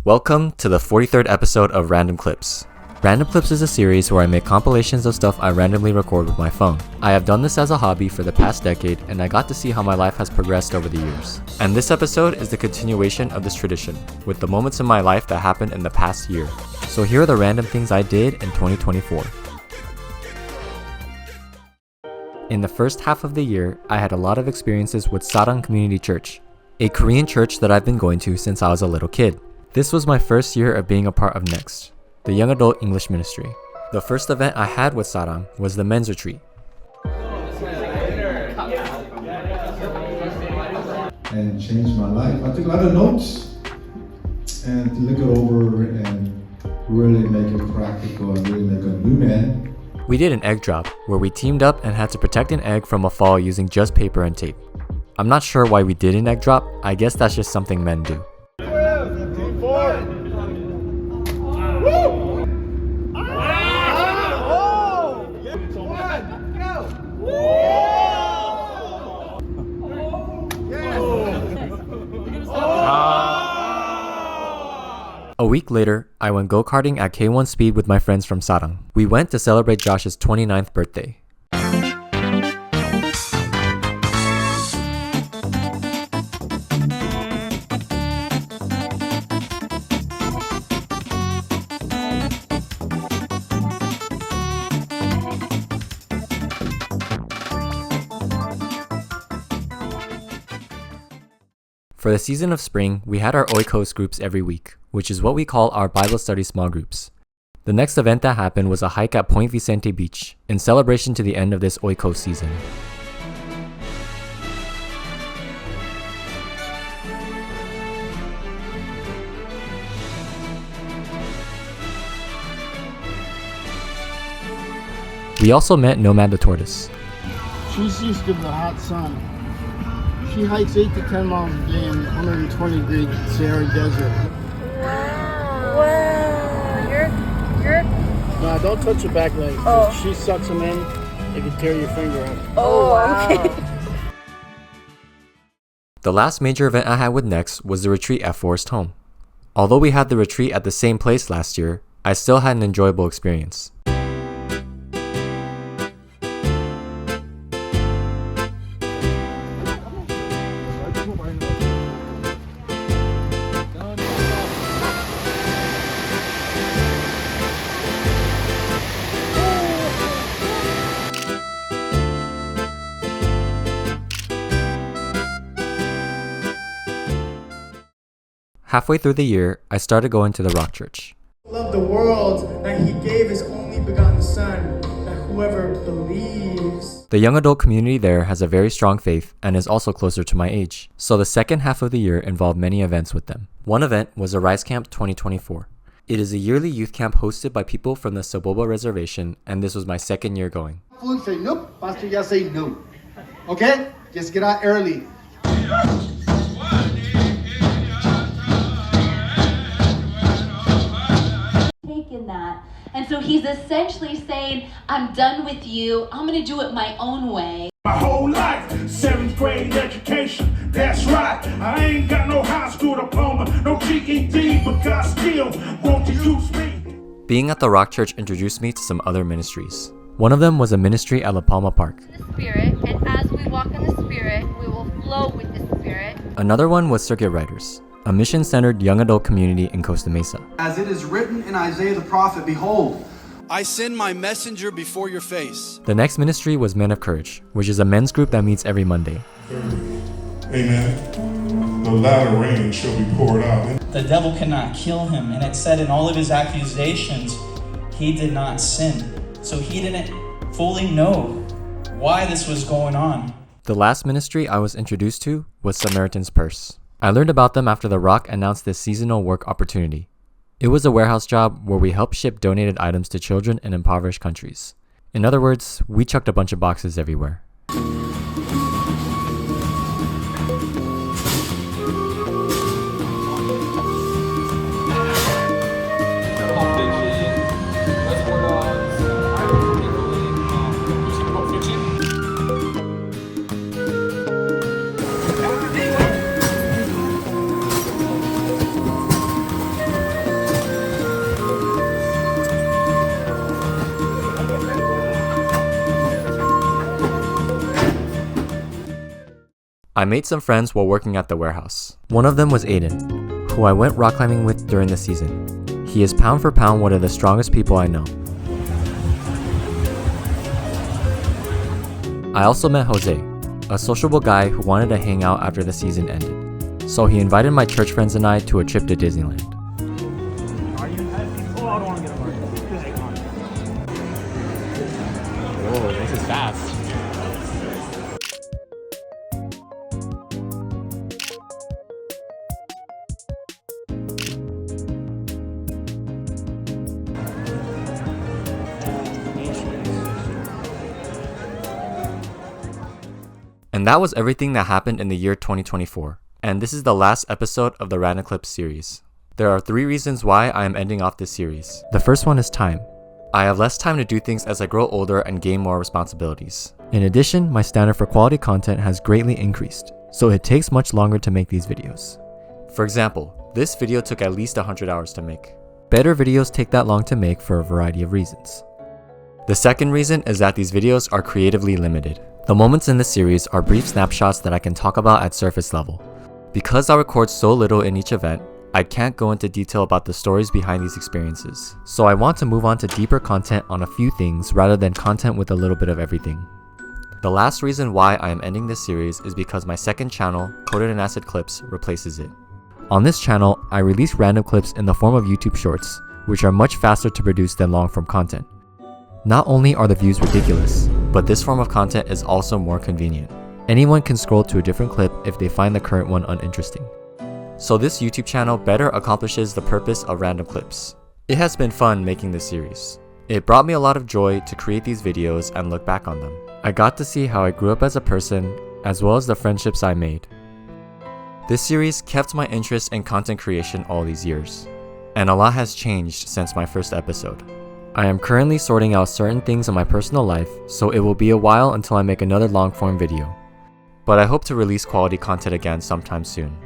Welcome to the 43rd episode of Random Clips. Random Clips is a series where I make compilations of stuff I randomly record with my phone. I have done this as a hobby for the past decade, and I got to see how my life has progressed over the years. And this episode is the continuation of this tradition, with the moments in my life that happened in the past year. So here are the random things I did in 2024. In the first half of the year, I had a lot of experiences with Sarang Community Church, a Korean church that I've been going to since I was a little kid. This was my first year of being a part of Next, the young adult English ministry. The first event I had with Sarang was the men's retreat. And changed my life. I took a lot of notes and to look it over and really make it practical and really make a new man. We did an egg drop where we teamed up and had to protect an egg from a fall using just paper and tape. I'm not sure why we did an egg drop. I guess that's just something men do. A week later, I went go-karting at K1 Speed with my friends from Sarang. We went to celebrate Josh's 29th birthday. For the season of spring, we had our Oikos groups every week, which is what we call our Bible study small groups. The next event that happened was a hike at Point Vicente Beach, in celebration to the end of this Oikos season. We also met Nomad the tortoise. She's used to the hot sun. She hikes 8 to 10 miles a day in 120 degree Sahara Desert. Wow. You're... No, don't touch her back legs. Oh. She sucks them in, it can tear your finger off. Oh, wow. Okay. The last major event I had with Next was the retreat at Forest Home. Although we had the retreat at the same place last year, I still had an enjoyable experience. Halfway through the year, I started going to the Rock Church. Love the world that he gave his only begotten son, that whoever believes. The young adult community there has a very strong faith and is also closer to my age, so the second half of the year involved many events with them. One event was a Rise Camp 2024. It is a yearly youth camp hosted by people from the Soboba Reservation, and this was my second year going. Say nope, Pastor, just say no. Okay? Just get out early. That. And so he's essentially saying, I'm done with you. I'm going to do it my own way. My whole life, 7th grade education. That's right. I ain't got no high school diploma, no GED, but God still won't use me. Being at the Rock Church introduced me to some other ministries. One of them was a ministry at La Palma Park. The Spirit, and as we walk in the Spirit, we will flow with the Spirit. Another one was Circuit Riders, a mission-centered young adult community in Costa Mesa. As it is written in Isaiah the prophet, behold, I send my messenger before your face. The next ministry was Men of Courage, which is a men's group that meets every Monday. Amen. The latter rain shall be poured out. The devil cannot kill him, and it said in all of his accusations, he did not sin. So he didn't fully know why this was going on. The last ministry I was introduced to was Samaritan's Purse. I learned about them after The Rock announced this seasonal work opportunity. It was a warehouse job where we helped ship donated items to children in impoverished countries. In other words, we chucked a bunch of boxes everywhere. I made some friends while working at the warehouse. One of them was Aidan, who I went rock climbing with during the season. He is pound for pound one of the strongest people I know. I also met Jose, a sociable guy who wanted to hang out after the season ended. So he invited my church friends and I to a trip to Disneyland. Are you happy? Oh, I don't want to get a mark. Whoa, this is fast. And that was everything that happened in the year 2024. And this is the last episode of the Random Clips series. There are 3 reasons why I am ending off this series. The first one is time. I have less time to do things as I grow older and gain more responsibilities. In addition, my standard for quality content has greatly increased, so it takes much longer to make these videos. For example, this video took at least 100 hours to make. Better videos take that long to make for a variety of reasons. The second reason is that these videos are creatively limited. The moments in this series are brief snapshots that I can talk about at surface level. Because I record so little in each event, I can't go into detail about the stories behind these experiences. So I want to move on to deeper content on a few things rather than content with a little bit of everything. The last reason why I am ending this series is because my second channel, Coated in Acid Clips, replaces it. On this channel, I release random clips in the form of YouTube Shorts, which are much faster to produce than long-form content. Not only are the views ridiculous, but this form of content is also more convenient. Anyone can scroll to a different clip if they find the current one uninteresting. So this YouTube channel better accomplishes the purpose of Random Clips. It has been fun making this series. It brought me a lot of joy to create these videos and look back on them. I got to see how I grew up as a person, as well as the friendships I made. This series kept my interest in content creation all these years, and a lot has changed since my first episode. I am currently sorting out certain things in my personal life, so it will be a while until I make another long-form video. But I hope to release quality content again sometime soon.